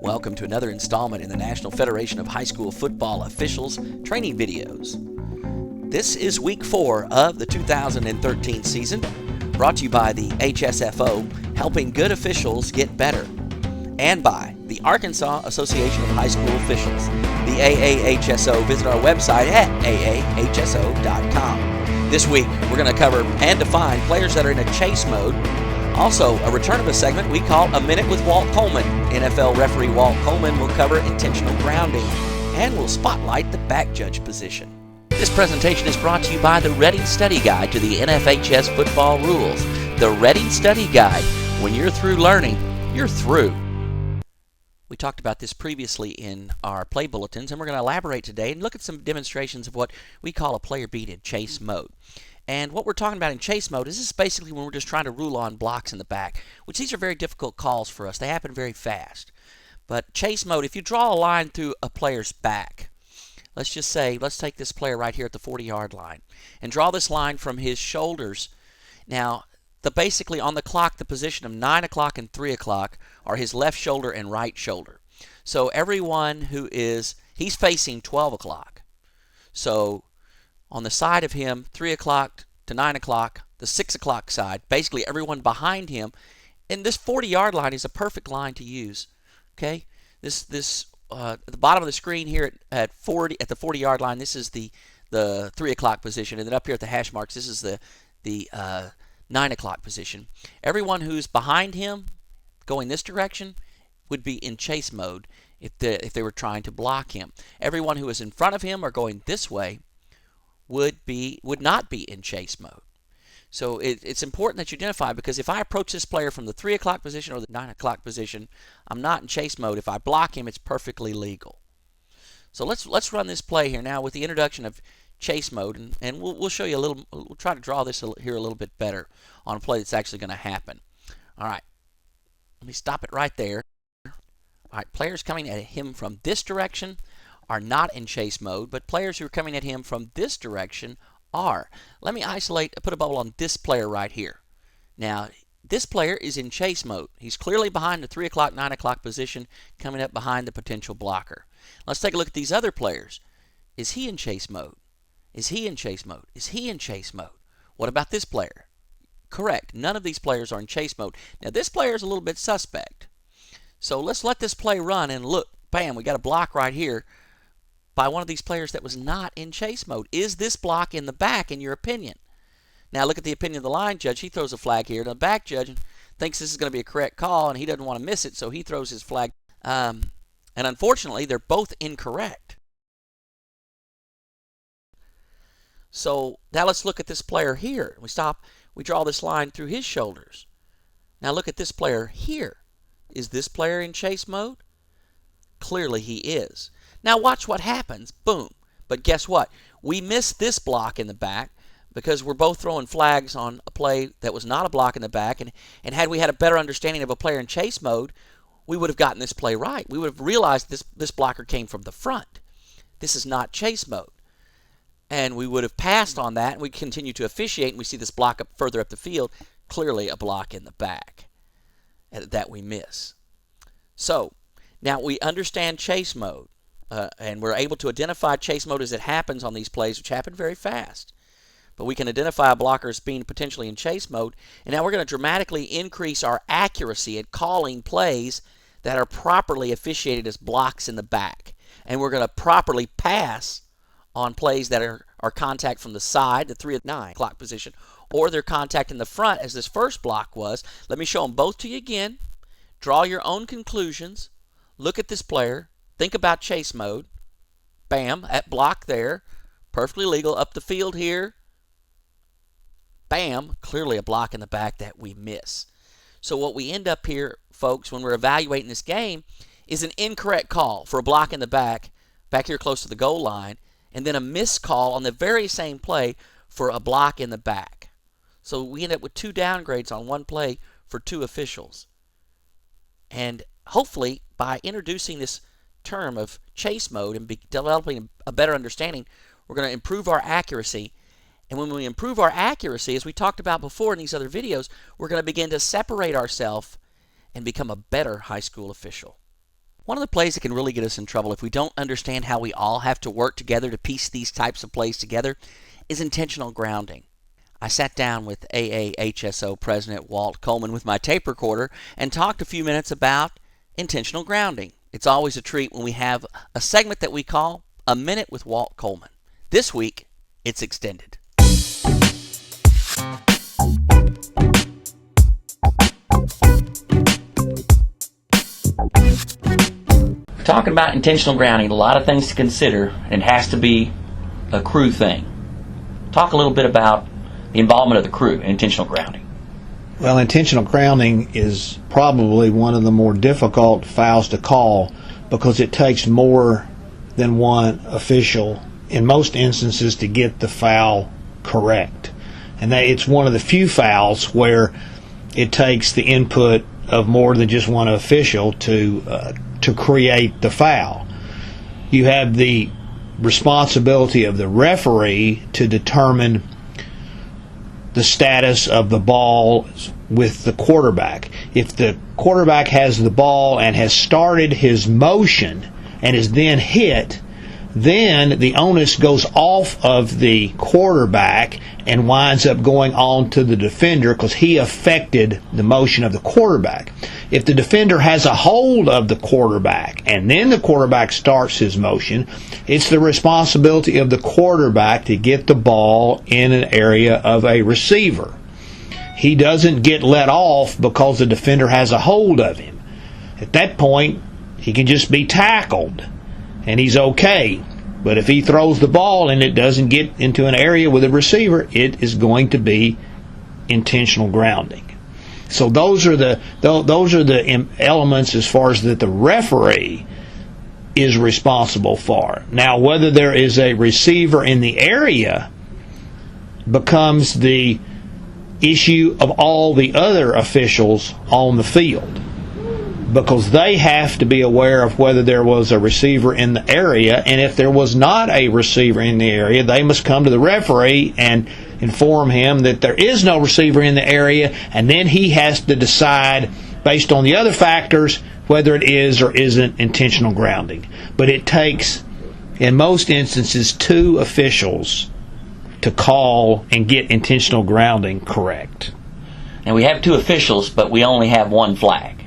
Welcome to another installment in the National Federation of High School Football Officials training videos. This is week 4 of the 2013 season, brought to you by the HSFO, helping good officials get better, and by the Arkansas Association of High School Officials, the AAHSO. Visit our website at aahso.com. This week, we're going to cover and define players that are in a chase mode. Also, a return of a segment we call A Minute with Walt Coleman. NFL referee Walt Coleman will cover intentional grounding and will spotlight the back judge position. This presentation is brought to you by the Reading Study Guide to the NFHS football rules. The Reading Study Guide. When you're through learning, you're through. We talked about this previously in our play bulletins, and we're going to elaborate today and look at some demonstrations of what we call a player beat in chase mode. And what we're talking about in chase mode is this is basically when we're just trying to rule on blocks in the back, which these are very difficult calls for us. They happen very fast. But chase mode, if you draw a line through a player's back, let's just say, let's take this player right here at the 40-yard line and draw this line from his shoulders. Now, basically on the clock, the position of 9 o'clock and 3 o'clock are his left shoulder and right shoulder. So everyone he's facing 12 o'clock. So on the side of him, 3 o'clock to 9 o'clock, the 6 o'clock side, basically everyone behind him. And this 40-yard line is a perfect line to use. Okay, at the bottom of the screen here at the 40-yard line, this is the 3 o'clock position, and then up here at the hash marks, this is the 9 o'clock position. Everyone who's behind him, going this direction, would be in chase mode if they were trying to block him. Everyone who is in front of him or going this way would not be in chase mode. So it's important that you identify, because if I approach this player from the 3 o'clock position or the 9 o'clock position, I'm not in chase mode. If I block him, it's perfectly legal. So let's run this play here now with the introduction of chase mode, and we'll show you we'll try to draw this here a little bit better on a play that's actually going to happen. All right, let me stop it right there. All right, players coming at him from this direction are not in chase mode, but players who are coming at him from this direction are. Let me put a bubble on this player right here. Now, this player is in chase mode. He's clearly behind the 3 o'clock, 9 o'clock position, coming up behind the potential blocker. Let's take a look at these other players. Is he in chase mode? Is he in chase mode? Is he in chase mode? What about this player? Correct. None of these players are in chase mode. Now, this player is a little bit suspect. So let's let this play run and look. Bam, we got a block right here by one of these players that was not in chase mode. Is this block in the back, in your opinion? Now look at the opinion of the line judge. He throws a flag here. The back judge thinks this is going to be a correct call, and he doesn't want to miss it, so he throws his flag. And unfortunately, they're both incorrect. So now let's look at this player here. We draw this line through his shoulders. Now look at this player here. Is this player in chase mode? Clearly he is. Now watch what happens. Boom. But guess what? We missed this block in the back because we're both throwing flags on a play that was not a block in the back. And had we had a better understanding of a player in chase mode, we would have gotten this play right. We would have realized this blocker came from the front. This is not chase mode. And we would have passed on that, and we continue to officiate, and we see this block further up the field. Clearly a block in the back that we miss. So now we understand chase mode. And we're able to identify chase mode as it happens on these plays, which happen very fast. But we can identify a blocker as being potentially in chase mode. And now we're going to dramatically increase our accuracy at calling plays that are properly officiated as blocks in the back. And we're going to properly pass on plays that are contact from the side, the 3 or 9 o'clock position, or they're contact in the front, as this first block was. Let me show them both to you again. Draw your own conclusions. Look at this player. Think about chase mode. Bam, that block there, perfectly legal. Up the field here. Bam, clearly a block in the back that we miss. So what we end up here, folks, when we're evaluating this game, is an incorrect call for a block in the back here close to the goal line, and then a missed call on the very same play for a block in the back. So we end up with 2 downgrades on one play for 2 officials. And hopefully, by introducing this term of chase mode and developing a better understanding, we're going to improve our accuracy. And when we improve our accuracy, as we talked about before in these other videos, we're going to begin to separate ourselves and become a better high school official. One of the plays that can really get us in trouble if we don't understand how we all have to work together to piece these types of plays together is intentional grounding. I sat down with AAHSO President Walt Coleman with my tape recorder and talked a few minutes about intentional grounding. It's always a treat when we have a segment that we call A Minute with Walt Coleman. This week, it's extended. Talking about intentional grounding, a lot of things to consider, and it has to be a crew thing. Talk a little bit about the involvement of the crew in intentional grounding. Well, intentional grounding is probably one of the more difficult fouls to call because it takes more than one official in most instances to get the foul correct. And it's one of the few fouls where it takes the input of more than just one official to create the foul. You have the responsibility of the referee to determine the status of the ball with the quarterback. If the quarterback has the ball and has started his motion and is then hit, then the onus goes off of the quarterback and winds up going on to the defender because he affected the motion of the quarterback. If the defender has a hold of the quarterback and then the quarterback starts his motion, it's the responsibility of the quarterback to get the ball in an area of a receiver. He doesn't get let off because the defender has a hold of him. At that point, he can just be tackled and he's okay. But if he throws the ball and it doesn't get into an area with a receiver, it is going to be intentional grounding. So those are the elements as far as that the referee is responsible for. Now, whether there is a receiver in the area becomes the issue of all the other officials on the field, because they have to be aware of whether there was a receiver in the area, and if there was not a receiver in the area, they must come to the referee and inform him that there is no receiver in the area, and then he has to decide based on the other factors whether it is or isn't intentional grounding. But it takes, in most instances, two officials to call and get intentional grounding correct. And we have two officials, but we only have one flag.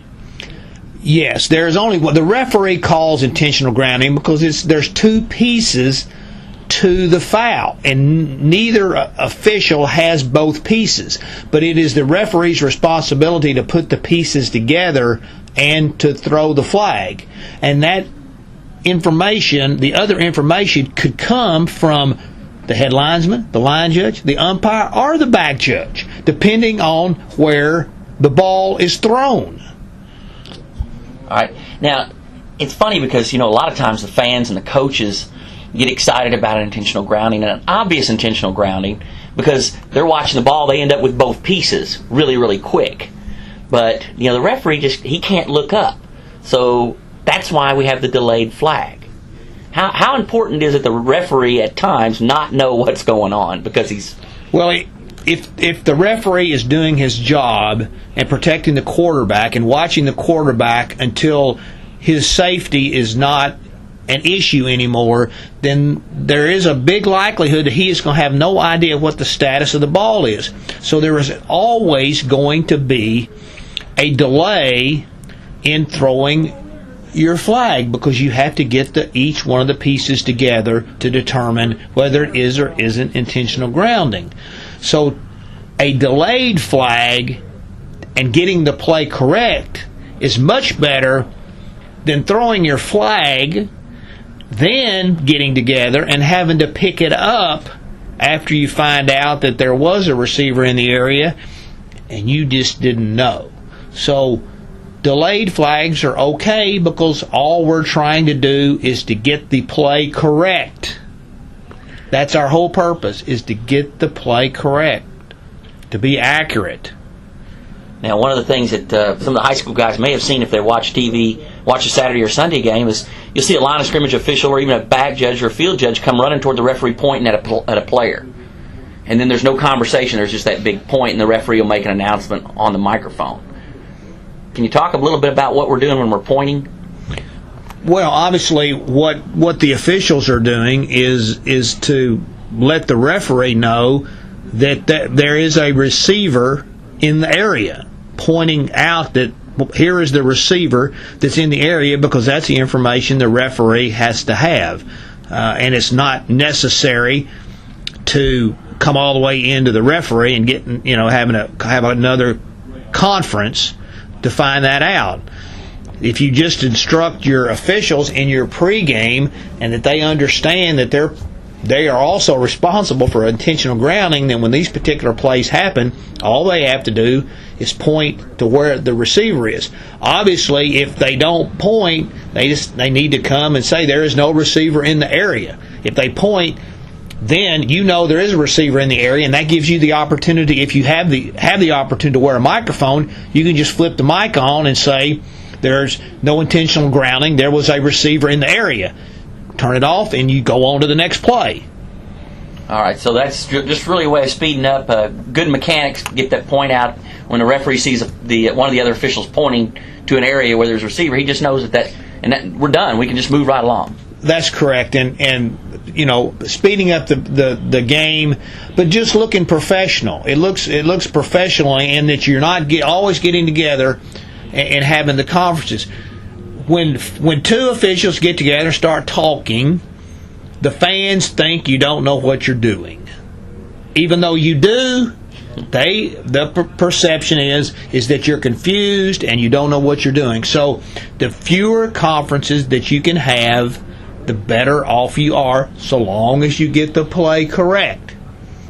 Yes, there is only one. The referee calls intentional grounding because there's two pieces to the foul, and neither official has both pieces. But it is the referee's responsibility to put the pieces together and to throw the flag. And that information, the other information, could come from the head linesman, the line judge, the umpire, or the back judge, depending on where the ball is thrown. All right. Now, it's funny because, a lot of times the fans and the coaches get excited about intentional grounding and an obvious intentional grounding because they're watching the ball. They end up with both pieces really, really quick. But, the referee he can't look up. So that's why we have the delayed flag. How important is it the referee at times not know what's going on because he's... Well, if the referee is doing his job and protecting the quarterback and watching the quarterback until his safety is not an issue anymore, then there is a big likelihood that he is going to have no idea what the status of the ball is. So there is always going to be a delay in throwing your flag because you have to get each one of the pieces together to determine whether it is or isn't intentional grounding. So a delayed flag and getting the play correct is much better than throwing your flag, then getting together and having to pick it up after you find out that there was a receiver in the area and you just didn't know. So delayed flags are okay because all we're trying to do is to get the play correct. That's our whole purpose, is to get the play correct, to be accurate. Now, one of the things that some of the high school guys may have seen if they watch TV, watch a Saturday or Sunday game, is you'll see a line of scrimmage official or even a back judge or a field judge come running toward the referee pointing at a player. And then there's no conversation. There's just that big point, and the referee will make an announcement on the microphone. Can you talk a little bit about what we're doing when we're pointing? Well, obviously, what the officials are doing is to let the referee know that there is a receiver in the area, pointing out that here is the receiver that's in the area, because that's the information the referee has to have, and it's not necessary to come all the way into the referee and have another conference to find that out. If you just instruct your officials in your pregame and that they understand that they are also responsible for intentional grounding, then when these particular plays happen, all they have to do is point to where the receiver is. Obviously, if they don't point, they need to come and say there is no receiver in the area. If they point, then you know there is a receiver in the area, and that gives you the opportunity. If you have the opportunity to wear a microphone, you can just flip the mic on and say there's no intentional grounding, there was a receiver in the area. Turn it off, and you go on to the next play. All right, so that's just really a way of speeding up. Good mechanics get that point out when the referee sees one of the other officials pointing to an area where there's a receiver. He just knows that we're done. We can just move right along. That's correct, and speeding up the game, but just looking professional. It looks professional in that you're not always getting together and having the conferences. When two officials get together and start talking, the fans think you don't know what you're doing. Even though you do, the perception is that you're confused and you don't know what you're doing. So the fewer conferences that you can have, the better off you are, so long as you get the play correct.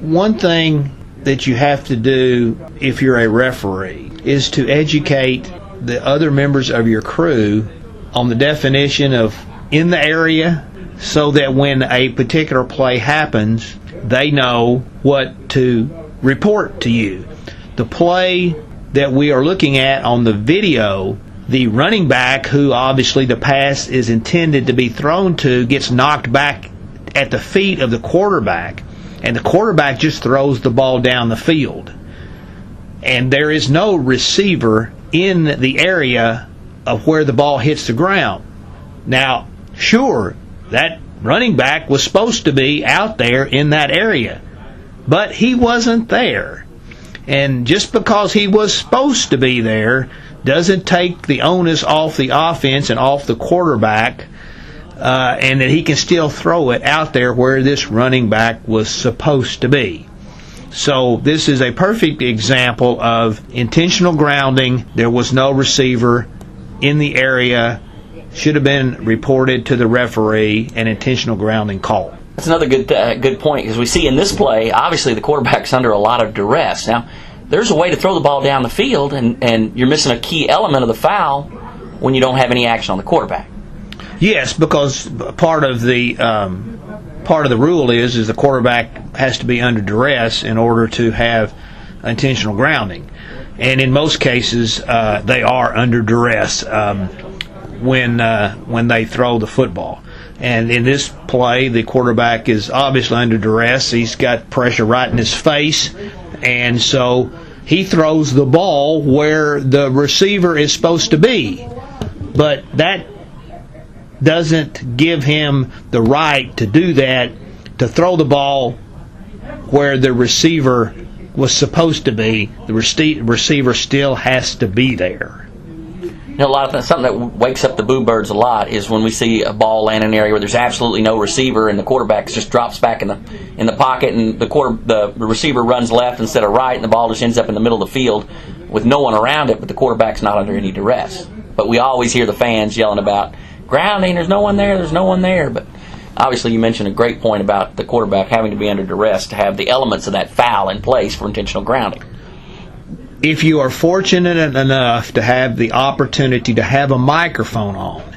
One thing that you have to do if you're a referee is to educate the other members of your crew on the definition of in the area, so that when a particular play happens, they know what to report to you. The play that we are looking at on the video, the running back, who obviously the pass is intended to be thrown to, gets knocked back at the feet of the quarterback, and the quarterback just throws the ball down the field. And there is no receiver in the area of where the ball hits the ground. Now, sure, that running back was supposed to be out there in that area, but he wasn't there. And just because he was supposed to be there doesn't take the onus off the offense and off the quarterback, and that he can still throw it out there where this running back was supposed to be. So this is a perfect example of intentional grounding. There was no receiver in the area, should have been reported to the referee, and intentional grounding call. That's another good point, because we see in this play, obviously the quarterback's under a lot of duress. Now, there's a way to throw the ball down the field, and you're missing a key element of the foul when you don't have any action on the quarterback. Yes, because part of the rule is the quarterback has to be under duress in order to have intentional grounding. And in most cases, they are under duress when they throw the football. And in this play, the quarterback is obviously under duress. He's got pressure right in his face, and so he throws the ball where the receiver is supposed to be. But that doesn't give him the right to do that, to throw the ball where the receiver was supposed to be. The receiver still has to be there. You know, something that wakes up the boo birds a lot is when we see a ball land in an area where there's absolutely no receiver, and the quarterback just drops back in the pocket, and the receiver runs left instead of right, and the ball just ends up in the middle of the field with no one around it, but the quarterback's not under any duress. But we always hear the fans yelling about grounding, there's no one there. But obviously you mentioned a great point about the quarterback having to be under duress to have the elements of that foul in place for intentional grounding. If you are fortunate enough to have the opportunity to have a microphone on,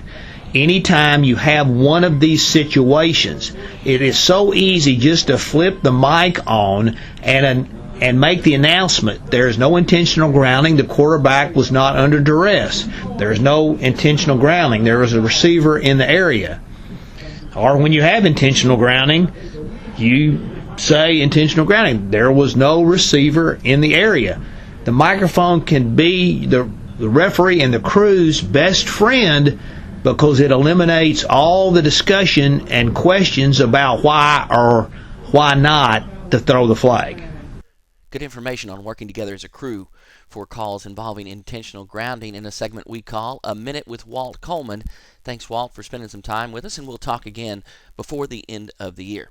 anytime you have one of these situations, it is so easy just to flip the mic on and make the announcement. There is no intentional grounding. The quarterback was not under duress. There is no intentional grounding. There was a receiver in the area. Or when you have intentional grounding, you say intentional grounding. There was no receiver in the area. The microphone can be the referee and the crew's best friend because it eliminates all the discussion and questions about why or why not to throw the flag. Good information on working together as a crew for calls involving intentional grounding in a segment we call A Minute with Walt Coleman. Thanks, Walt, for spending some time with us, and we'll talk again before the end of the year.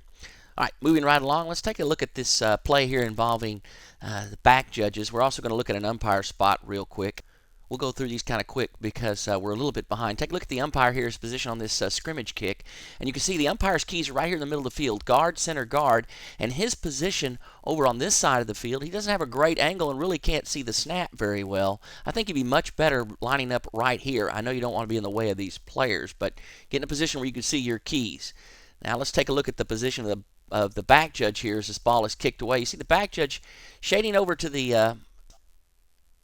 All right, moving right along, let's take a look at this play here involving the back judges. We're also going to look at an umpire spot real quick. We'll go through these kind of quick because we're a little bit behind. Take a look at the umpire here's position on this scrimmage kick, and you can see the umpire's keys are right here in the middle of the field, guard, center, guard, and his position over on this side of the field, he doesn't have a great angle and really can't see the snap very well. I think he'd be much better lining up right here. I know you don't want to be in the way of these players, but get in a position where you can see your keys. Now let's take a look at the position of the back judge here as this ball is kicked away. You see the back judge shading over to the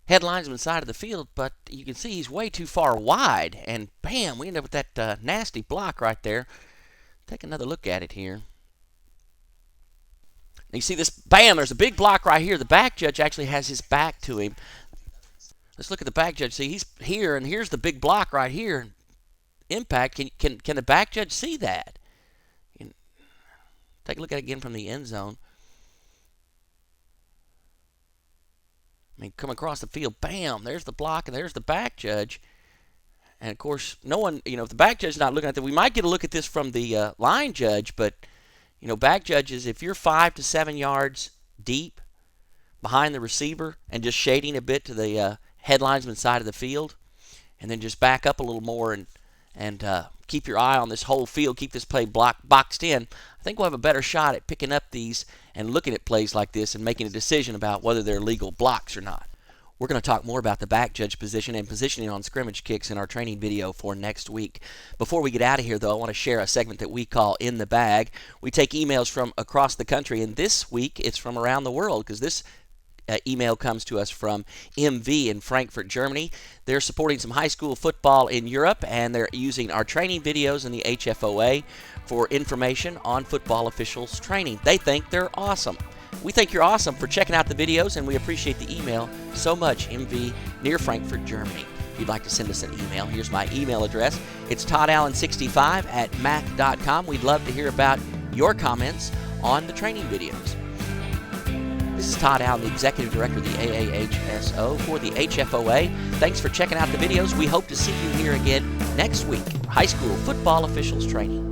head linesman side of the field, but you can see he's way too far wide, and bam, we end up with that nasty block right there. Take another look at it here. You see this, bam, there's a big block right here. The back judge actually has his back to him. Let's look at the back judge. See, he's here, and here's the big block right here. Impact, can the back judge see that? Take a look at it again from the end zone. I mean, come across the field, bam, there's the block, and there's the back judge. And, of course, no one, if the back judge is not looking at that, we might get a look at this from the line judge, but, back judges, if you're 5 to 7 yards deep behind the receiver and just shading a bit to the head linesman side of the field, and then just back up a little more and keep your eye on this whole field, keep this play boxed in, I think we'll have a better shot at picking up these and looking at plays like this and making a decision about whether they're legal blocks or not. We're going to talk more about the back judge position and positioning on scrimmage kicks in our training video for next week. Before we get out of here, though, I want to share a segment that we call In the Bag. We take emails from across the country, and this week it's from around the world because this email comes to us from MV in Frankfurt, Germany. They're supporting some high school football in Europe, and they're using our training videos in the HFOA for information on football officials training. They think they're awesome. We think you're awesome for checking out the videos, and we appreciate the email so much, MV near Frankfurt, Germany. If you'd like to send us an email, here's my email address. It's toddallen65@mac.com. We'd love to hear about your comments on the training videos. This is Todd Allen, the Executive Director of the AAHSO for the HFOA. Thanks for checking out the videos. We hope to see you here again next week for high school football officials training.